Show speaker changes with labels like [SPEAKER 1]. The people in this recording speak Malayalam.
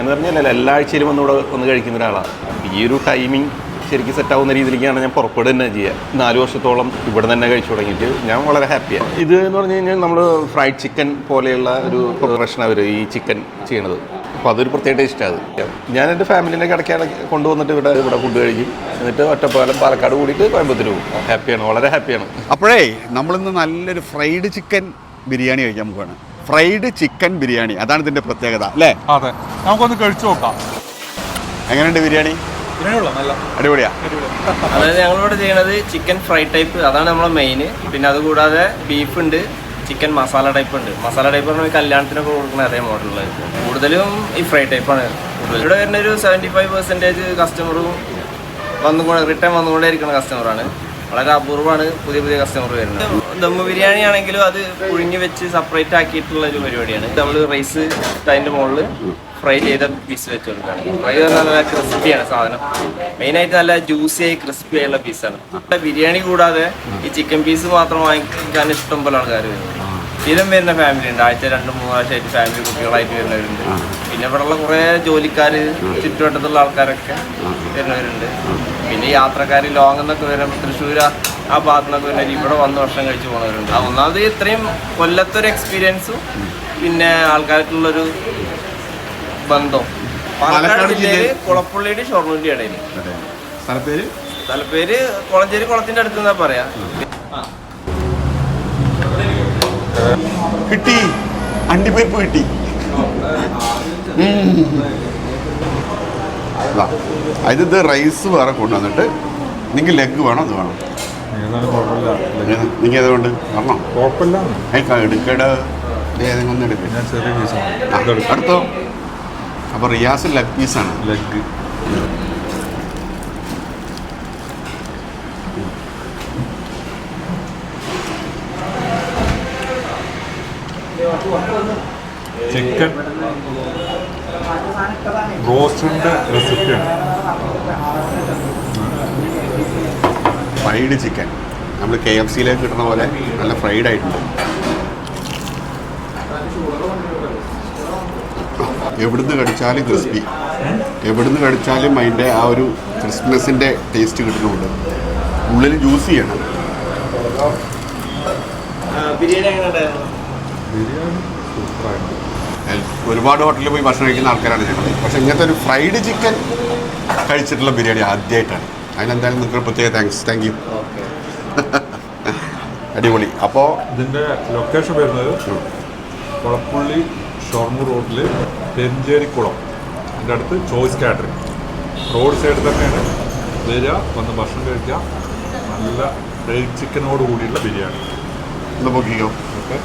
[SPEAKER 1] എന്ന് പറഞ്ഞാൽ എല്ലാ ആഴ്ചയിലും വന്നിവിടെ വന്ന് കഴിക്കുന്ന ഒരാളാണ്. ഈ ഒരു ടൈമിംഗ് ശരിക്കും സെറ്റാവുന്ന രീതിയിലേക്കാണ് ഞാൻ പുറപ്പെടുക തന്നെ ചെയ്യുക. 4 വർഷത്തോളം ഇവിടെ തന്നെ കഴിച്ചു തുടങ്ങിയിട്ട് ഞാൻ വളരെ ഹാപ്പിയാണ്. ഇത് എന്ന് പറഞ്ഞു കഴിഞ്ഞാൽ നമ്മൾ ഫ്രൈഡ് ചിക്കൻ പോലെയുള്ള ഒരു പ്രൊഫഷനാണ് അവർ ഈ ചിക്കൻ ചെയ്യണത്. അപ്പോൾ അതൊരു പ്രത്യേക ടേസ്റ്റാണ്. ഞാൻ എൻ്റെ ഫാമിലിൻ്റെ കിടക്കാണ് കൊണ്ടുവന്നിട്ട് ഇവിടെ ഫുഡ് കഴിക്കും. എന്നിട്ട് ഒറ്റപ്പാലം പാലക്കാട് കൂടിയിട്ട് കോയമ്പത്തൂർ പോകും. ഹാപ്പിയാണ്, വളരെ ഹാപ്പിയാണ്.
[SPEAKER 2] അപ്പോഴേ നമ്മളിന്ന് നല്ലൊരു ഫ്രൈഡ് ചിക്കൻ ബിരിയാണി കഴിക്കാൻ പോവാണ്. ഫ്രൈഡ് ചിക്കൻ ബിരിയാണി, അതാണ് ഇതിൻ്റെ പ്രത്യേകത അല്ലേ?
[SPEAKER 3] അതെ, നമുക്കൊന്ന് കഴിച്ചു നോക്കാം.
[SPEAKER 2] എങ്ങനെയുണ്ട് ബിരിയാണി? അടിപൊളിയാ.
[SPEAKER 4] അതായത് ഞങ്ങളിവിടെ ചെയ്യണത് ചിക്കൻ ഫ്രൈ ടൈപ്പ്, അതാണ് നമ്മളെ മെയിൻ. പിന്നെ അതുകൂടാതെ ബീഫ് ഉണ്ട്, ചിക്കൻ മസാല ടൈപ്പ് ഉണ്ട്. മസാല ടൈപ്പ് പറഞ്ഞാൽ കല്യാണത്തിനൊക്കെ കൊടുക്കുന്ന അതേ മോഡലുള്ള കൂടുതലും ഈ ഫ്രൈ ടൈപ്പാണ് കൂടുതൽ. ഇവിടെ വരുന്ന ഒരു 75% കസ്റ്റമറും റിട്ടേൺ വന്നുകൊണ്ടേ ഇരിക്കുന്ന കസ്റ്റമറാണ്. വളരെ അപൂർവമാണ് പുതിയ പുതിയ കസ്റ്റമർ വരുന്നത്. ദമ്മ് ബിരിയാണി ആണെങ്കിലും അത് പുഴുങ്ങി വെച്ച് സെപ്പറേറ്റ് ആക്കിയിട്ടുള്ള ഒരു പരിപാടിയാണ്. നമ്മൾ റൈസ് അതിൻ്റെ മുകളിൽ ഫ്രൈ ചെയ്ത പീസ് വെച്ച് കൊടുക്കുകയാണ്. ഫ്രൈ ചെയ്താൽ നല്ല ക്രിസ്പിയാണ് സാധനം. മെയിനായിട്ട് നല്ല ജ്യൂസിയായി ക്രിസ്പി ആയുള്ള പീസാണ്. ബിരിയാണി കൂടാതെ ഈ ചിക്കൻ പീസ് മാത്രം വാങ്ങിക്കാൻ ഇഷ്ടം പോലെ ആൾക്കാർ വരുന്നത്. സ്ഥിരം വരുന്ന ഫാമിലി ഉണ്ട്, ആഴ്ച 2-3 ആഴ്ചയായിട്ട് ഫാമിലി കുട്ടികളായിട്ട് വരുന്നവരുണ്ട്. പിന്നെ ഇവിടെയുള്ള കുറേ ജോലിക്കാർ ചുറ്റുവട്ടത്തുള്ള ആൾക്കാരൊക്കെ വരുന്നവരുണ്ട്. പിന്നെ യാത്രക്കാർ ലോങ് എന്നൊക്കെ വരും, തൃശ്ശൂർ ആ ഭാഗത്തു നിന്നൊക്കെ വരുന്നവർ ഇവിടെ വന്ന് വർഷം കഴിച്ച് പോകുന്നവരുണ്ട്. ഒന്നാമത് ഇത്രയും കൊല്ലത്തൊരു എക്സ്പീരിയൻസും പിന്നെ ആൾക്കാർക്കുള്ളൊരു ബന്ധം. പാലക്കാട് ജില്ലയിൽ കുളപ്പള്ളിയുടെ ഷൊർണൂരിന്റെ ഇടയിൽ. സ്ഥലപ്പേര് കുളഞ്ചേരി കുളത്തിന്റെ അടുത്ത് എന്നാ പറയാ.
[SPEAKER 2] കിട്ടി, അണ്ടിപ്പരിപ്പ് കിട്ടി. ഇത് റൈസ് വേറെ കൊണ്ടുവന്നിട്ട് നിങ്ങൾക്ക് ലെഗ് വേണം, അത് വേണം. നിങ്ങൾ ഏതുകൊണ്ട് പറഞ്ഞോ? എടുക്കട ഏതെങ്കിലും ഒന്ന് എടുക്കും. അടുത്തോ? അപ്പോൾ റിയാസ് ലെഗ് പീസാണ്.
[SPEAKER 3] ലെഗ് ചിക്കൻ റോസ്റ്റിൻ്റെ റെസിപ്പിയാണ്.
[SPEAKER 2] ഫ്രൈഡ് ചിക്കൻ നമ്മൾ KFCയിലേക്ക് കിട്ടുന്ന പോലെ നല്ല ഫ്രൈഡ് ആയിട്ടുണ്ട്. എവിടുന്ന് കടിച്ചാലും ക്രിസ്പി, എവിടുന്ന് കടിച്ചാലും അതിൻ്റെ ആ ഒരു ക്രിസ്പിനെസ്സിൻ്റെ ടേസ്റ്റ് കിട്ടുന്നുണ്ട്. ഉള്ളിൽ ജ്യൂസ് ചെയ്യണം. ഒരുപാട് ഹോട്ടലിൽ പോയി ഭക്ഷണം കഴിക്കുന്ന ആൾക്കാരാണ് ഞങ്ങൾ. പക്ഷേ ഇങ്ങനത്തെ ഒരു ഫ്രൈഡ് ചിക്കൻ കഴിച്ചിട്ടുള്ള ബിരിയാണി ആദ്യമായിട്ടാണ്. അതിനെന്തായാലും നിങ്ങൾക്ക് പ്രത്യേക താങ്ക് യു. അടിപൊളി. അപ്പോൾ
[SPEAKER 3] ഇതിൻ്റെ ലൊക്കേഷൻ വരുന്നത് കുളപ്പള്ളി ഷൊർണൂർ റോഡിൽ പെരിഞ്ചേരിക്കുളം, അതിൻ്റെ അടുത്ത് ചോയ്സ് കാറ്ററിംഗ് റോഡ് സൈഡ് തന്നെയാണ്. വരിക, വന്ന് ഭക്ഷണം കഴിക്കുക. നല്ല ഫ്രൈഡ് ചിക്കനോട് കൂടിയുള്ള ബിരിയാണി.
[SPEAKER 2] ഒന്ന് നോക്കിക്കോ.
[SPEAKER 3] ഓക്കെ.